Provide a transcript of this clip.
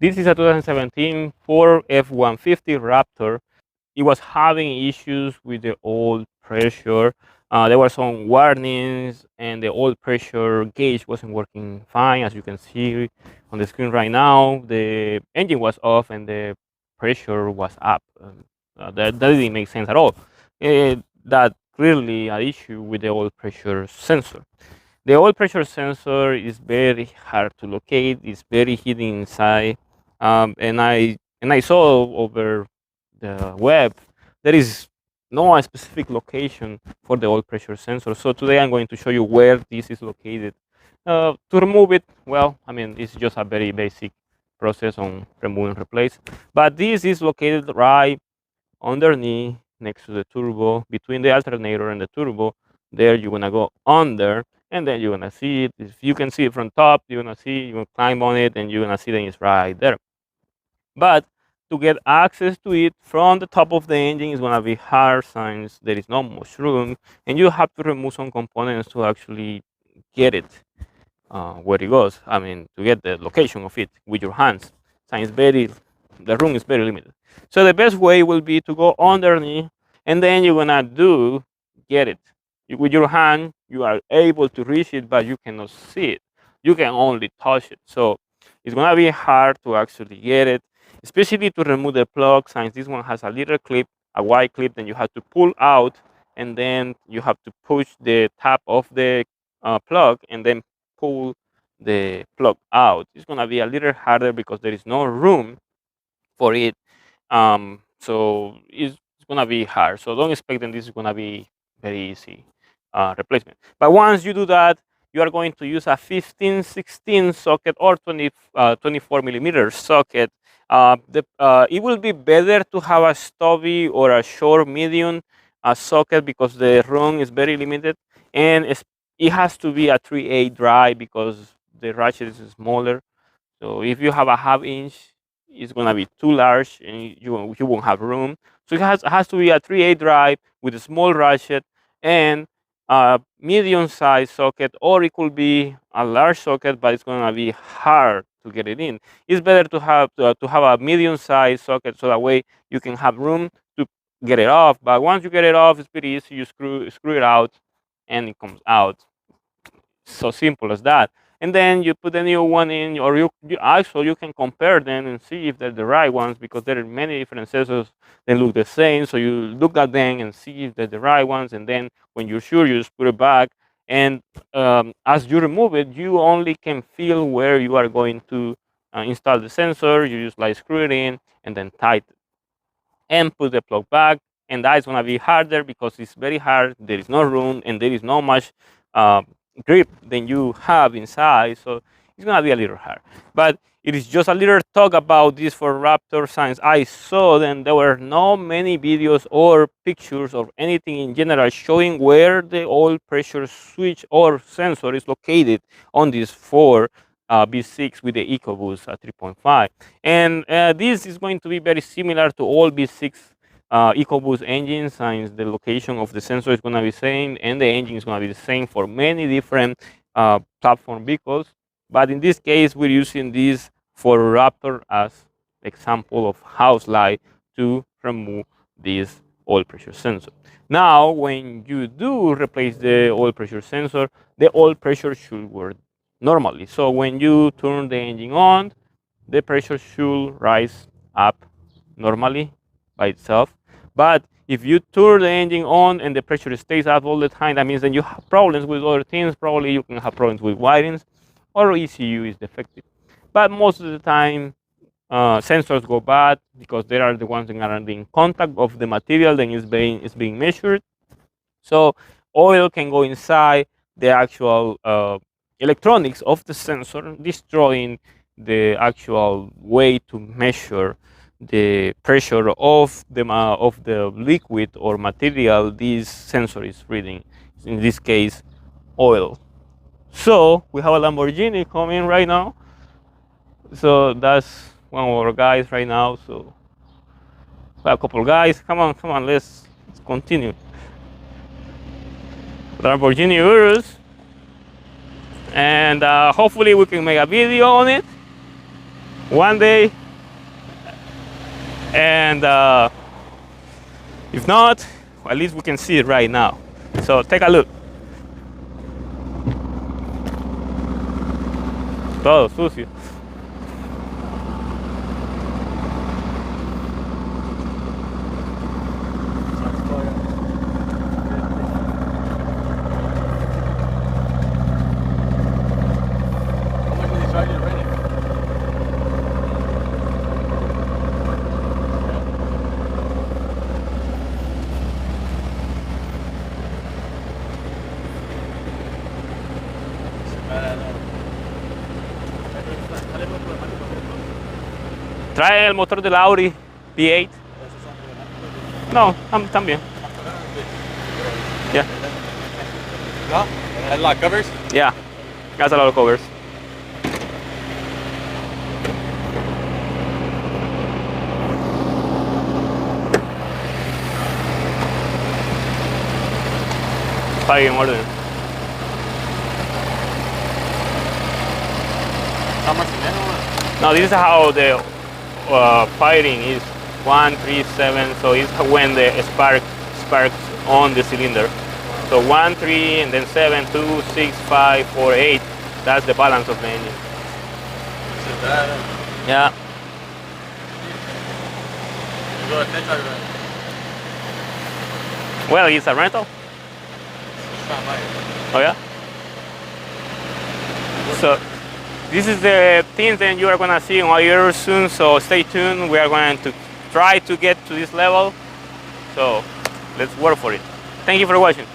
This is a 2017 Ford F-150 Raptor. It was having issues with the oil pressure. There were some warnings, and the oil pressure gauge wasn't working fine. As you can see on the screen right now, the engine was off and the pressure was up. That didn't make sense at all. That clearly an issue with the oil pressure sensor. The oil pressure sensor is very hard to locate. It's very hidden inside, and I saw over the web there is no specific location for the oil pressure sensor. So today I'm going to show you where this is located. To remove it, well, I mean, it's just a very basic process on remove and replace. But this is located right underneath, next to the turbo, between the alternator and the turbo. There you're gonna go under, and then you're gonna see it. If you can see it from top, you're gonna see, you're gonna climb on it, and you're gonna see that it's right there. But to get access to it from the top of the engine is gonna be hard since there is not much room, and you have to remove some components to actually get it where it goes. I mean, to get the location of it with your hands. Since the room is very limited. So the best way will be to go underneath, and then you're gonna get it. With your hand, you are able to reach it, but you cannot see it. You can only touch it. So it's gonna be hard to actually get it, especially to remove the plug, since this one has a little clip, a white clip, then you have to pull out, and then you have to push the top of the plug, and then pull the plug out. It's gonna be a little harder because there is no room for it. So it's gonna be hard. So don't expect that this is gonna be very easy replacement. But once you do that, you are going to use a 15-16 socket or 24 millimeter socket. It will be better to have a stubby or a short medium socket because the room is very limited, and it has to be a 3/8 drive because the ratchet is smaller. So if you have a half-inch, it's gonna be too large, and you won't have room. So it has to be a 3/8 drive with a small ratchet and a medium-sized socket, or it could be a large socket, but it's gonna be hard to get it in. It's better to have a medium-sized socket, so that way you can have room to get it off. But once you get it off, it's pretty easy. You screw it out, and it comes out. So simple as that. And then you put a new one in, or you actually you can compare them and see if they're the right ones, because there are many different sensors that look the same. So you look at them and see if they're the right ones, and then when you're sure, you just put it back. And as you remove it, you only can feel where you are going to install the sensor. You just like screw it in and then tighten and put the plug back. And that is going to be harder because it's very hard. There is no room, and there is not much grip than you have inside, so it's gonna be a little hard. But it is just a little talk about this for Raptor, since I saw them. There were not many videos or pictures or anything in general showing where the oil pressure switch or sensor is located on this Ford V6 with the EcoBoost 3.5. And this is going to be very similar to all V6 EcoBoost engines, since the location of the sensor is going to be the same, and the engine is going to be the same for many different platform vehicles. But in this case, we're using this for Raptor as example of house light to remove this oil pressure sensor. Now, when you do replace the oil pressure sensor, the oil pressure should work normally. So when you turn the engine on, the pressure should rise up normally by itself. But if you turn the engine on and the pressure stays up all the time, that means that you have problems with other things. Probably you can have problems with wirings, or ECU is defective. But most of the time, sensors go bad because they are the ones that are in contact of the material that is being measured. So oil can go inside the actual electronics of the sensor, destroying the actual way to measure the pressure of the liquid or material this sensor is reading. In this case, oil. So we have a Lamborghini coming right now. So that's one of our guys right now. So we have a couple guys. Come on, let's continue. Lamborghini Urus, and hopefully we can make a video on it one day, and if not, at least we can see it right now. So take a look. Todo sucio. Trae el motor del Audi V8. No, también. Yeah. No? Had a lot of covers? Yeah, has a lot of covers. Está bien, orden. How much is that? Now this is how the firing is 1, 3, 7. So it's when the sparks on the cylinder. So 1, 3, and then 7, 2, 6, 5, 4, 8. That's the balance of the engine. Is that? Yeah. You go to Texas, Well, it's a rental. it's not mine. Oh yeah. So this is the things that you are gonna see on our soon. So stay tuned. We are going to try to get to this level. So let's work for it. Thank you for watching.